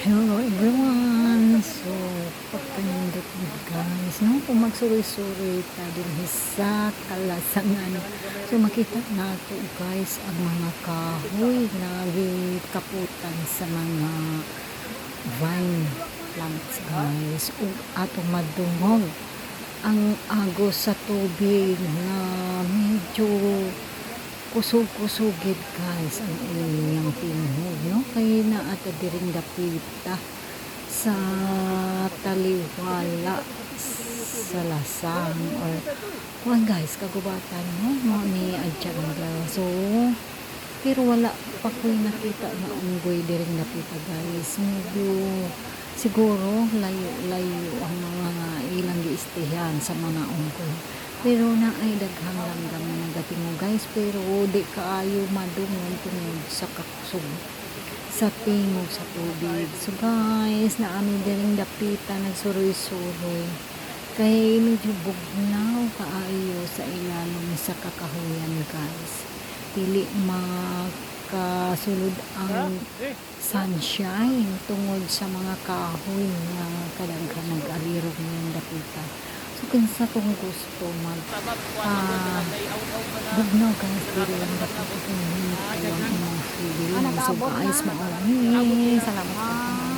Hello everyone! So, pagkanindot guys, no? Kung magsuroy-suroy ta din sa kalasangan. So, makita nato guys ang mga kahoy na kaputan sa mga vine plants guys. O atong madungog ang agos sa tubig na medyo kusog-kusugid guys ang inyong tinuhog, no? Kaya na at diring dapita sa taliwala sa lasang or kuan guys kagubatan mo ni adyan so pero wala pa ko'y nakita na unggoy diring dapita guys. Medyo siguro layo ang mga ilang giistihan sa mga unggoy, pero na ay daghang langgam na nagatingo guys, pero di kaayo madungog tungod sa kakusog sa tingog sa tubig. So guys, na amin diring dapita nagsuroy-suroy kay medyo bugnaw kaayo sa ilalim sa kakahuyan guys. Dili makasulod ang sunshine tungod sa mga kahoy na kadaghan nag-alirog ng dapita. So kinsa kung gusto mag bugnaw guys, dili lang dapita kung hindi ang imong feeling. So guys, maraming salamat po.